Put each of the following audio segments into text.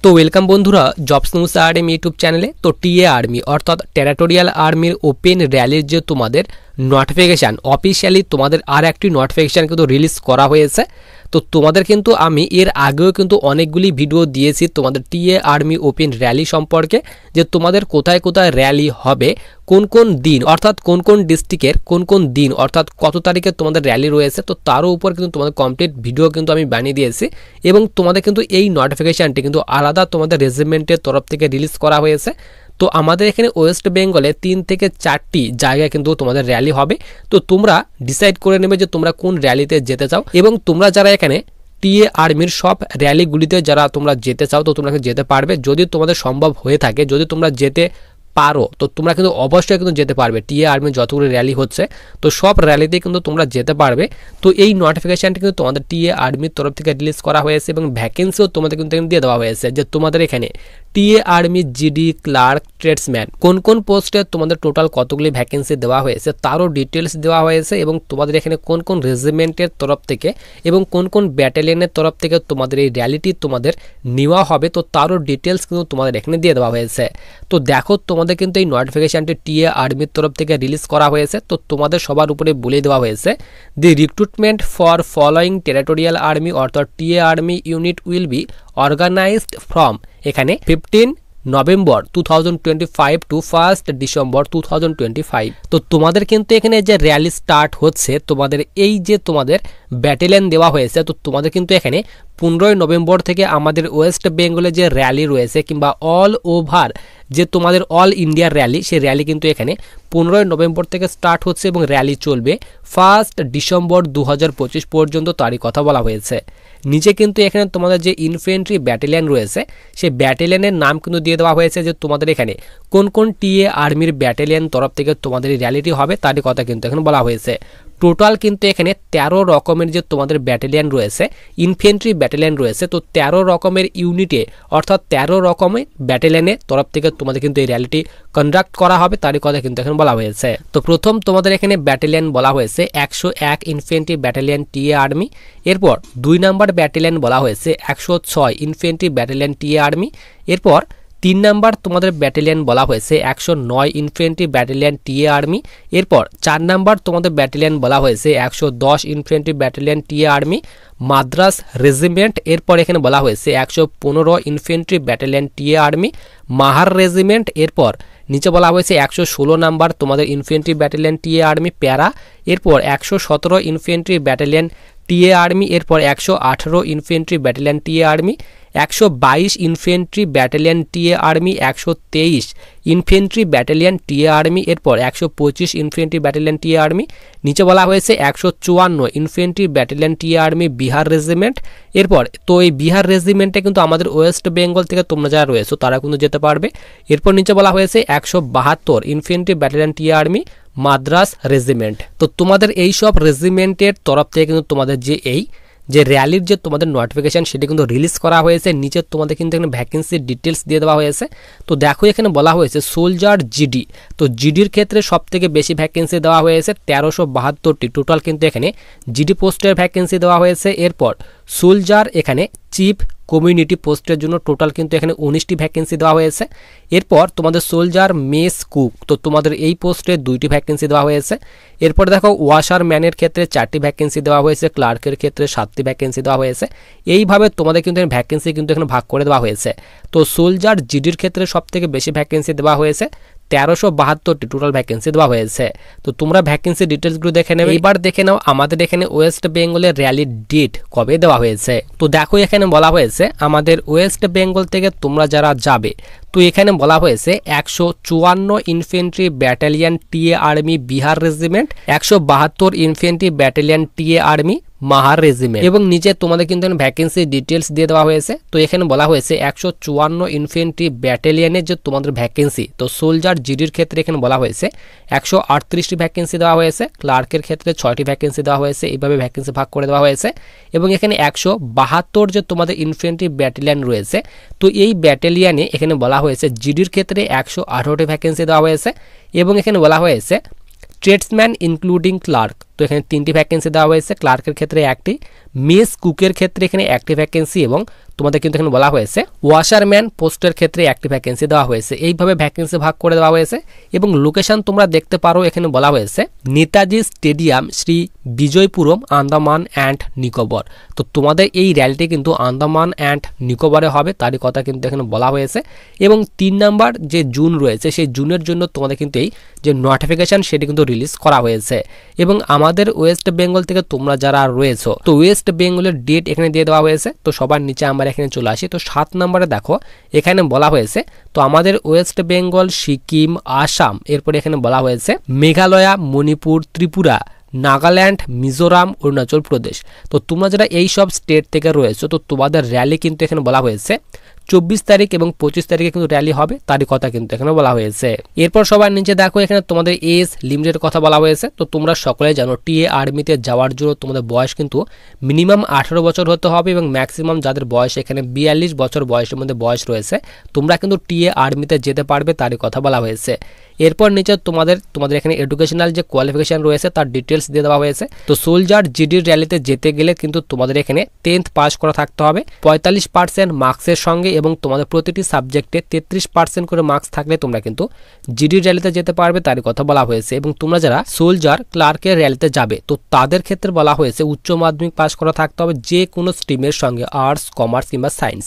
তো ওয়েলকাম বন্ধুরা jobs news army YouTube চ্যানেলে। তো টিএ আর্মি অর্থাৎ টেরিটোরিয়াল আর্মির ওপেন র্যালির যে তোমাদের নোটিফিকেশান অফিসিয়ালি তোমাদের আর একটি নোটিফিকেশান কিন্তু রিলিজ করা হয়েছে। তো তোমাদের কিন্তু আমি এর আগেও কিন্তু অনেকগুলি ভিডিও দিয়েছি তোমাদের টিএ আর্মি ওপেন র্যালি সম্পর্কে, যে তোমাদের কোথায় কোথায় র্যালি হবে, কোন কোন দিন অর্থাৎ কোন কোন ডিস্ট্রিক্টের কোন কোন দিন অর্থাৎ কত তারিখে তোমাদের র্যালি রয়েছে। তো তারও উপর কিন্তু তোমাদের কমপ্লিট ভিডিও কিন্তু আমি বানিয়ে দিয়েছি এবং তোমাদের কিন্তু এই নোটিফিকেশানটি কিন্তু আলাদা তোমাদের রেজিমেন্টের তরফ থেকে রিলিজ করা হয়েছে। তো আমাদের এখানে ওয়েস্ট বেঙ্গলে 3 থেকে 4টি জায়গায় কিন্তু তোমাদের র্যালি হবে। তো তোমরা ডিসাইড করে নেবে যে তোমরা কোন র্যালিতে যেতে চাও, এবং তোমরা যারা এখানে টিএ আর্মির সব র্যালিগুলিতে যারা তোমরা যেতে চাও তো তোমরা যেতে পারবে, যদি তোমাদের সম্ভব হয়ে থাকে। যদি তোমরা যেতে পারো তো তোমরা কিন্তু অবশ্যই কিন্তু যেতে পারবে। টিএ আর্মির যতগুলো র্যালি হচ্ছে তো সব র্যালিতে কিন্তু তোমরা যেতে পারবে। তো এই নোটিফিকেশানটি কিন্তু তোমাদের টিএ আর্মির তরফ থেকে রিলিজ করা হয়েছে এবং ভ্যাকেন্সিও তোমাদের কিন্তু দিয়ে দেওয়া হয়েছে, যে তোমাদের এখানে TA army GD clerk tradesman কোন কোন পোস্টে তোমাদের টোটাল কতগুলি ভ্যাকেন্সি দেওয়া হয়েছে তারও ডিটেলস দেওয়া হয়েছে, এবং তোমাদের এখানে কোন কোন রেজিমেন্টের তরফ থেকে এবং কোন কোন ব্যাটালিয়নের তরফ থেকে তোমাদের এই র্যালিটি তোমাদের নেওয়া হবে তো তারও ডিটেলস কিন্তু তোমাদের এখানে দিয়ে দেওয়া হয়েছে। তো দেখো তোমাদের কিন্তু এই নোটিফিকেশানটি টিএ আর্মির তরফ থেকে রিলিজ করা হয়েছে। তো তোমাদের সবার উপরে বলে দেওয়া হয়েছে the recruitment for following territorial army অর্থাৎ TA army unit will be organised from এখানে 15 নভেম্বর 2025 টু 1 ডিসেম্বর 2025। তো তোমাদের কিন্তু এখানে যে র্যালি স্টার্ট হচ্ছে তোমাদের এই যে তোমাদের ব্যাটালিয়ন দেওয়া হয়েছে, তো তোমাদের কিন্তু এখানে 15 নভেম্বর থেকে আমাদের ওয়েস্ট বেঙ্গলে যে র্যালি রয়েছে কিংবা অল ওভার যে তোমাদের অল ইন্ডিয়ার র্যালি, সেই র্যালি কিন্তু এখানে 15 নভেম্বর থেকে স্টার্ট হচ্ছে এবং র্যালি চলবে 1 ডিসেম্বর 2025 পর্যন্ত, তারই কথা বলা হয়েছে। নিচে কিন্তু এখানে তোমাদের যে ইনফ্যান্ট্রি ব্যাটালিয়ন রয়েছে সেই ব্যাটালিয়নের নাম কিন্তু দিয়ে দেওয়া হয়েছে, যে তোমাদের এখানে কোন কোন টিএ আর্মির ব্যাটালিয়ন তরফ থেকে তোমাদের এই র্যালিটি হবে তারই কথা কিন্তু এখানে বলা হয়েছে। টোটাল কিন্তু এখানে 13 রকমের যে তোমাদের ব্যাটালিয়ন রয়েছে, ইনফ্যান্ট্রি ব্যাটালিয়ন রয়েছে, তো 13 রকমের ইউনিটে অর্থাৎ 13 রকমের ব্যাটালিয়নের তরফ থেকে তোমাদের কিন্তু এই র্যালিটি কন্ডাক্ট করা হবে তারই কথা কিন্তু এখানে বলা হয়েছে। তো প্রথম তোমাদের এখানে ব্যাটালিয়ন বলা হয়েছে 101 ইনফ্যান্ট্রি ব্যাটালিয়ন টিএ আর্মি। এরপর 2 নম্বর ব্যাটালিয়ন বলা হয়েছে 106 ইনফ্যান্ট্রি ব্যাটালিয়ন টিএ আর্মি। এরপর 3 নাম্বার তোমাদের ব্যাটালিয়ন বলা হয়েছে 109 ইনফ্যান্ট্রি ব্যাটালিয়ন টিএ আর্মি। এরপর 4 নাম্বার তোমাদের ব্যাটালিয়ন বলা হয়েছে 110 infantry battalion TA army Madras regiment. এরপর এখানে বলা হয়েছে 115 infantry battalion TA army Mahar regiment. এরপর নিচে বলা হয়েছে 116 নাম্বার তোমাদের ইনফ্যান্ট্রি ব্যাটালিয়ন টিএ আর্মি প্যারা। এরপর 117 ইনফ্যান্ট্রি ব্যাটালিয়ন টিএ আর্মি। এরপর 118 infantry battalion TA army, 122 infantry battalion TA army, 123 infantry battalion TA army. এরপর 125 ইনফ্যান্ট্রি ব্যাটালিয়ন টিএ আর্মি। নিচে বলা হয়েছে 154 infantry battalion TA army Bihar regiment. এরপর তো এই বিহার রেজিমেন্টে কিন্তু আমাদের ওয়েস্ট বেঙ্গল থেকে তোমরা যারা রয়েছো তারা কিন্তু যেতে পারবে। এরপর নিচে বলা হয়েছে 172 infantry battalion TA army Madras regiment. তো তোমাদের এই সব রেজিমেন্টের তরফ থেকে কিন্তু তোমাদের যে র্যালির যে তোমাদের নোটিফিকেশান সেটি কিন্তু রিলিজ করা হয়েছে। নিচে তোমাদের কিন্তু এখানে ভ্যাকেন্সির ডিটেলস দিয়ে দেওয়া হয়েছে। তো দেখো এখানে বলা হয়েছে সোলজার জিডি, তো জিডির ক্ষেত্রে সব থেকে বেশি ভ্যাকেন্সি দেওয়া হয়েছে 1372টি, টোটাল কিন্তু এখানে জিডি পোস্টের ভ্যাকেন্সি দেওয়া হয়েছে। এরপর সোলজার এখানে চিফ কমিউনিটি পোস্টের জন্য টোটাল কিন্তু এখানে 19টি ভ্যাকেন্সি দেওয়া হয়েছে। এরপর তোমাদের সোলজার মেস কুক, তো তোমাদের এই পোস্টে 2টি ভ্যাকেন্সি দেওয়া হয়েছে। এরপর দেখো ওয়াশারম্যানের ক্ষেত্রে 4টি ভ্যাকেন্সি দেওয়া হয়েছে, ক্লার্কের ক্ষেত্রে 7টি ভ্যাকেন্সি দেওয়া হয়েছে। এইভাবে তোমাদের কিন্তু ভ্যাকেন্সি কিন্তু এখানে ভাগ করে দেওয়া হয়েছে। তো সোলজার জিডির ক্ষেত্রে সব থেকে বেশি ভ্যাকেন্সি দেওয়া হয়েছে 1372টি টোটাল ভ্যাকেন্সি দেওয়া হয়েছে। তো তোমরা ভ্যাকেন্সি ডিটেলসগুলো দেখে নেবে। এবার দেখে নাও আমাদের এখানে ওয়েস্ট বেঙ্গলের র্যালির ডেট কবে দেওয়া হয়েছে। তো দেখো এখানে বলা হয়েছে আমাদের ওয়েস্ট বেঙ্গল থেকে তোমরা যারা যাবে তো এখানে বলা হয়েছে 154 infantry battalion TA army Bihar regiment, 172 infantry battalion TA army Mahar regiment, এবং নিচে তোমাদের কিন্তু ভ্যাকেন্সি ডিটেলস দিয়ে দেওয়া হয়েছে। তো এখানে বলা হয়েছে 154 ইনফ্যান্ট্রি ব্যাটালিয়নের যে তোমাদের ভ্যাকেন্সি, তো সোলজার জিডির ক্ষেত্রে এখানে বলা হয়েছে 138টি ভ্যাকেন্সি দেওয়া হয়েছে, ক্লার্কের ক্ষেত্রে 6টি ভ্যাকেন্সি দেওয়া হয়েছে। এইভাবে ভ্যাকেন্সি ভাগ করে দেওয়া হয়েছে। এবং এখানে 172 যে তোমাদের ইনফ্যান্ট্রি ব্যাটালিয়ন রয়েছে তো এই ব্যাটালিয়নে এখানে বলা হয়েছে জিডির ক্ষেত্রে 118টি ভ্যাকেন্সি দেওয়া হয়েছে। এবং এখানে বলা হয়েছে ট্রেডসম্যান ইনক্লুডিং ক্লার্ক, তো এখানে 3টি ভ্যাকেন্সি দেওয়া হয়েছে, ক্লার্কের ক্ষেত্রে 1টি, মেস কুকের ক্ষেত্রে এখানে 1টি ভ্যাকেন্সি এবং তোমাদের কিন্তু এখানে বলা হয়েছে ওয়াশারম্যান পোস্টের ক্ষেত্রে 1টি ভ্যাকেন্সি দেওয়া হয়েছে। এইভাবে ভ্যাকেন্সি ভাগ করে দেওয়া হয়েছে এবং লোকেশন তোমরা দেখতে পারো এখানে বলা হয়েছে নেতাজি স্টেডিয়াম, শ্রী বিজয়পুরম, আন্দামান অ্যান্ড নিকোবর। তো তোমাদের এই র্যালিটি কিন্তু আন্দামান অ্যান্ড নিকোবরে হবে, তারই কথা কিন্তু এখানে বলা হয়েছে। এবং 3 নাম্বার যে জুন রয়েছে সেই জুনের জন্য তোমাদের কিন্তু এই যে নোটিফিকেশন সেটি কিন্তু রিলিজ করা হয়েছে। এবং আমাদের ওয়েস্ট বেঙ্গল থেকে তোমরা যারা রয়েছো, তো ওয়েস্ট বেঙ্গলের ডেট এখানে দিয়ে দেওয়া হয়েছে। তো সবার নিচে আমরা এখানে চলে আসি। তো 7 নম্বরে দেখো এখানে বলা হয়েছে তো আমাদের ওয়েস্ট বেঙ্গল, সিকিম, আসাম, এরপরে এখানে বলা হয়েছে মেঘালয়, মণিপুর, ত্রিপুরা, নাগাল্যান্ড, মিজোরাম, অরুণাচল প্রদেশ। তো তোমরা যারা এই সব স্টেট থেকে রয়েছো তো তোমাদের র্যালি কিন্তু এখানে বলা হয়েছে 24 তারিখ এবং 25 তারিখে কিন্তু র্যালি হবে, তারই কথা কিন্তু এখানে বলা হয়েছে। এরপর সবার নিচে দেখো এখানে তোমাদের এজ লিমিটের কথা বলা হয়েছে। তো তোমরা সকলে জানো টিএ আর্মিতে যাওয়ার জন্য তোমাদের বয়স কিন্তু মিনিমাম 18 বছর হতে হবে এবং ম্যাক্সিমাম যাদের বয়স এখানে 42 বছর বয়সের মধ্যে বয়স রয়েছে তোমরা কিন্তু টিএ আর্মিতে যেতে পারবে, তারই কথা বলা হয়েছে। এরপর নিচে তোমাদের এখানে এডুকেশনাল যে কোয়ালিফিকেশন রয়েছে তার ডিটেলস দিয়ে দেওয়া হয়েছে। তো সোলজার জিডির র্যালিতে যেতে গেলে কিন্তু তোমাদের এখানে 10th পাস করা থাকতে হবে 45% মার্কসের সঙ্গে এবং তোমাদের প্রতিটি সাবজেক্টে 33% করে মার্কস থাকলে তোমরা কিন্তু জিডির র্যালিতে যেতে পারবে, তারই কথা বলা হয়েছে। এবং তোমরা যারা সোলজার ক্লার্কের র্যালিতে যাবে তো তাদের ক্ষেত্রে বলা হয়েছে উচ্চ মাধ্যমিক পাস করা থাকতে হবে যে কোনো স্ট্রিমের সঙ্গে, আর্টস, কমার্স কিংবা সায়েন্স,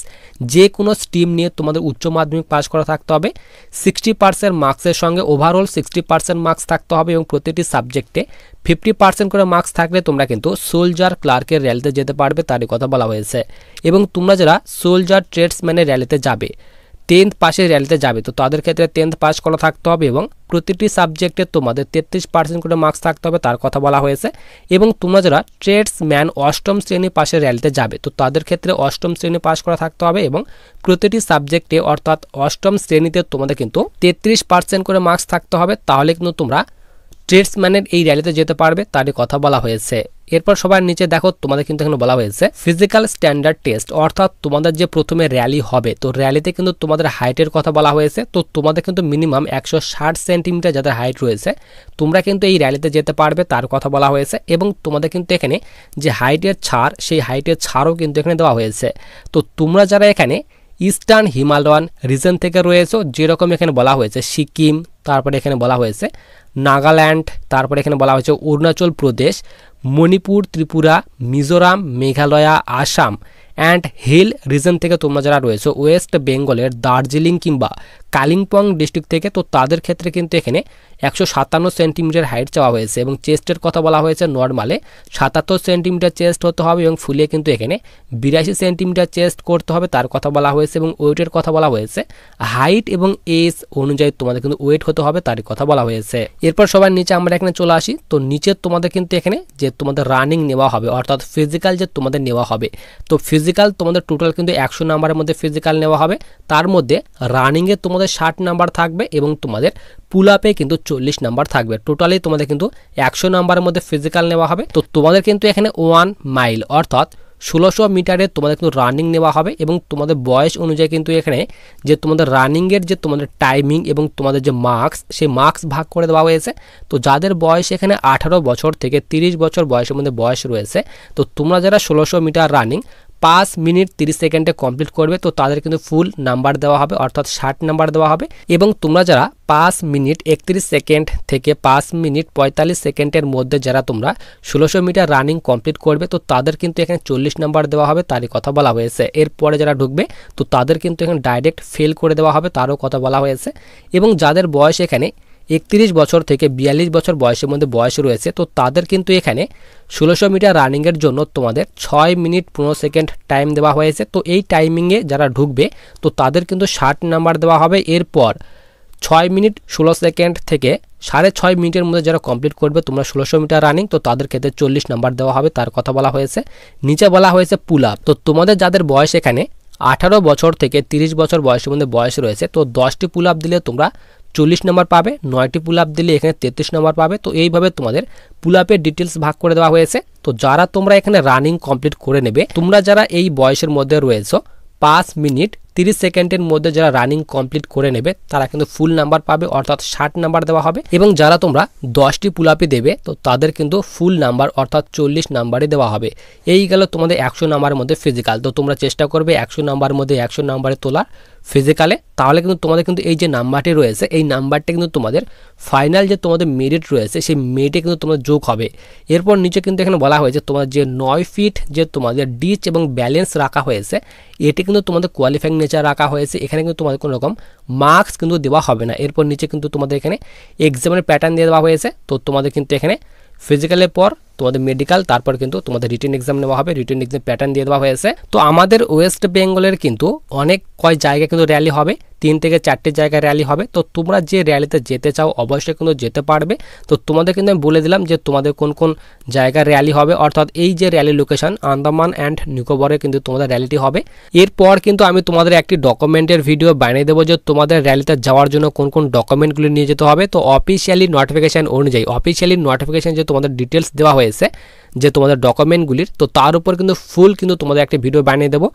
যে কোনো স্ট্রিম নিয়ে তোমাদের উচ্চ মাধ্যমিক পাস করা থাকতে হবে 60% মার্কসের সঙ্গে, ওভারঅল 60% মার্কস থাকতে হবে এবং প্রতিটি সাবজেক্টে 50% করে মার্কস থাকলে তোমরা কিন্তু সোলজার ক্লার্কের র্যালিতে যেতে পারবে, তারই কথা বলা হয়েছে। এবং তোমরা যারা সোলজার ট্রেডসম্যানের র্যালিতে যাবে, 10th পাসের র্যালিতে যাবে তো তাদের ক্ষেত্রে 10th পাস করা থাকতে হবে এবং প্রতিটি সাবজেক্টে তোমাদের 33% করে মার্কস থাকতে হবে, তার কথা বলা হয়েছে। এবং তোমরা যারা ট্রেডসম্যান 8ম শ্রেণী পাশের র্যালিতে যাবে তো তাদের ক্ষেত্রে 8ম শ্রেণী পাস করা থাকতে হবে এবং প্রতিটি সাবজেক্টে অর্থাৎ 8ম শ্রেণীতে তোমাদের কিন্তু 33% করে মার্কস থাকতে হবে, তাহলে কিন্তু তোমরা ট্রেডসম্যানের এই র্যালিতে যেতে পারবে, তারই কথা বলা হয়েছে। এরপর সবার নিচে দেখো তোমাদের কিন্তু এখানে বলা হয়েছে ফিজিক্যাল স্ট্যান্ডার্ড টেস্ট, অর্থাৎ তোমাদের যে প্রথমে র্যালি হবে তো র্যালিতে কিন্তু তোমাদের হাইটের কথা বলা হয়েছে। তো তোমাদের কিন্তু মিনিমাম 160 সেন্টিমিটার যাদের হাইট রয়েছে তোমরা কিন্তু এই র্যালিতে যেতে পারবে, তার কথা বলা হয়েছে। এবং তোমাদের কিন্তু এখানে যে হাইটের ছাড় সেই হাইটের ছাড়ও কিন্তু এখানে দেওয়া হয়েছে। তো তোমরা যারা এখানে ইস্টার্ন হিমালয়ান রিজন থেকে রয়েছে, যেরকম এখানে বলা হয়েছে সিকিম, তারপরে এখানে বলা হয়েছে নাগাল্যান্ড, তারপরে এখানে বলা হয়েছে Arunachal Pradesh, Manipur, Tripura, Mizoram, Meghalaya, Assam and hill region থেকে তোমরা যারা রয়েছে ওয়েস্ট বেঙ্গলের দার্জিলিং কিংবা কালিম্পং ডিস্ট্রিক্ট থেকে তো তাদের ক্ষেত্রে কিন্তু এখানে 157 সেন্টিমিটার হাইট চাওয়া হয়েছে। এবং চেস্টের কথা বলা হয়েছে নর্মালে 77 সেন্টিমিটার চেস্ট হতে হবে এবং ফুলে কিন্তু এখানে 82 সেন্টিমিটার চেস্ট করতে হবে, তার কথা বলা হয়েছে। এবং ওয়েটের কথা বলা হয়েছে হাইট এবং এজ অনুযায়ী তোমাদের কিন্তু ওয়েট হতে হবে, তারই কথা বলা হয়েছে। এরপর সবার নিচে আমরা এখানে চলে আসি। তো নিচে তোমাদের কিন্তু এখানে যে তোমাদের রানিং নেওয়া হবে অর্থাৎ ফিজিক্যাল যে তোমাদের নেওয়া হবে তো ফিজিক্যাল তোমাদের টোটাল কিন্তু 100 নাম্বারের মধ্যে ফিজিক্যাল নেওয়া হবে, তার মধ্যে রানিংয়ে তোমাদের 60 নাম্বার থাকবে এবং তোমাদের পুল আপে কিন্তু 40 নাম্বার থাকবে। টোটালি তোমাদের কিন্তু 100 নাম্বারের মধ্যে ফিজিক্যাল নেওয়া হবে। তো তোমাদের কিন্তু এখানে 1 মাইল অর্থাৎ 1600 মিটারে তোমাদের কিন্তু রানিং নেওয়া হবে এবং তোমাদের বয়স অনুযায়ী কিন্তু এখানে যে তোমাদের রানিংয়ের যে তোমাদের টাইমিং এবং তোমাদের যে মার্কস সেই মার্কস ভাগ করে দেওয়া হয়েছে। তো যাদের বয়স এখানে 18 বছর থেকে 30 বছর বয়সের মধ্যে বয়স রয়েছে তো তোমরা যারা 1600 মিটার রানিং 5 মিনিট 30 সেকেন্ডে কমপ্লিট করবে তো তাদের কিন্তু ফুল নাম্বার দেওয়া হবে অর্থাৎ 60 নাম্বার দেওয়া হবে। এবং তোমরা যারা 5 মিনিট 31 সেকেন্ড থেকে 5 মিনিট 45 সেকেন্ডের মধ্যে যারা তোমরা 1600 মিটার রানিং কমপ্লিট করবে তো তাদের কিন্তু এখানে 40 নাম্বার দেওয়া হবে, তারই কথা বলা হয়েছে। এরপরে যারা ঢুকবে তো তাদের কিন্তু এখানে ডাইরেক্ট ফেল করে দেওয়া হবে, তারও কথা বলা হয়েছে। এবং যাদের বয়স এখানে 31 বছর থেকে 42 বছর বয়সের মধ্যে বয়স রয়েছে তো তাদের কিন্তু এখানে 1600 মিটার রানিংয়ের জন্য তোমাদের 6 মিনিট 15 সেকেন্ড টাইম দেওয়া হয়েছে। তো এই টাইমিংয়ে যারা ঢুকবে তো তাদের কিন্তু 60 নাম্বার দেওয়া হবে। এরপর 6 মিনিট 16 সেকেন্ড থেকে 6.5 মিনিটের মধ্যে যারা কমপ্লিট করবে তোমরা 1600 মিটার রানিং তো তাদের ক্ষেত্রে 40 নাম্বার দেওয়া হবে, তার কথা বলা হয়েছে। নিচে বলা হয়েছে পুল আপ, তো তোমাদের যাদের বয়স এখানে 18 বছর থেকে 30 বছর বয়সের মধ্যে বয়স রয়েছে তো 10টি পুল আপ দিলে তোমরা 40 নাম্বার পাবে, 9টি পুল আপ দিলে এখানে 33 নাম্বার পাবে। তো এইভাবে তোমাদের পুল আপের ডিটেলস ভাগ করে দেওয়া হয়েছে। তো যারা তোমরা এখানে রানিং কমপ্লিট করে নেবে তোমরা যারা এই বয়সের মধ্যে রয়েছে 5 মিনিট 30 সেকেন্ডের মধ্যে যারা রানিং কমপ্লিট করে নেবে তারা কিন্তু ফুল নাম্বার পাবে, অর্থাৎ 60 নাম্বার দেওয়া হবে। এবং যারা তোমরা 10টি পুল আপই দেবে তো তাদের কিন্তু ফুল নাম্বার অর্থাৎ 40 নাম্বারই দেওয়া হবে। এই গেল তোমাদের 100 নাম্বারের মধ্যে ফিজিক্যাল। তো তোমরা চেষ্টা করবে 100 নাম্বারের মধ্যে 100 নাম্বারে তোলার ফিজিক্যালে, তাহলে কিন্তু তোমাদের কিন্তু এই যে নাম্বারটি রয়েছে এই নাম্বারটা কিন্তু তোমাদের ফাইনাল যে তোমাদের মেরিট রয়েছে সেই মেরিটে কিন্তু তোমাদের যোগ হবে। এরপর নিচে কিন্তু এখানে বলা হয়েছে তোমাদের যে 9 ফিট যে তোমাদের ডিচ এবং ব্যালেন্স রাখা হয়েছে এটি কিন্তু তোমাদের কোয়ালিফাইং নেচার রাখা হয়েছে। এখানে কিন্তু তোমাদের কোনো রকম মার্কস কিন্তু দেওয়া হবে না। এরপর নিচে কিন্তু তোমাদের এখানে এক্সামের প্যাটার্ন দিয়ে দেওয়া হয়েছে। তো তোমাদের কিন্তু এখানে ফিজিক্যালের পর তোমাদের মেডিকেল, তারপর কিন্তু তোমাদের রিটেন এক্সাম নেওয়া হবে। রিটেন এক্সাম প্যাটার্ন দিয়ে দেওয়া হয়েছে। তো আমাদের ওয়েস্ট বেঙ্গলের কিন্তু অনেক কয় জায়গায় কিন্তু র্যালি হবে, 3 থেকে 4টে জায়গায় র্যালি হবে। তো তোমরা যে র্যালিতে যেতে চাও অবশ্যই কিন্তু যেতে পারবে। তো তোমাদের কিন্তু আমি বলে দিলাম যে তোমাদের কোন কোন জায়গায় র্যালি হবে, অর্থাৎ এই যে র্যালি লোকেশন আন্দামান অ্যান্ড নিকোবরে কিন্তু তোমাদের র্যালিটি হবে। এরপর কিন্তু আমি তোমাদের একটি ডকুমেন্টের ভিডিও বানিয়ে দেবো যে তোমাদের র্যালিতে যাওয়ার জন্য কোন কোন ডকুমেন্টগুলি নিয়ে যেতে হবে। তো অফিসিয়ালি নোটিফিকেশান অনুযায়ী অফিসিয়ালি নোটিফিকেশান যে তোমাদের ডিটেলস দেওয়া হয়েছে যে তোমাদের ডকুমেন্টগুলির, তো তার উপর কিন্তু ফুল কিন্তু তোমাদের একটি ভিডিও বানিয়ে দেবো।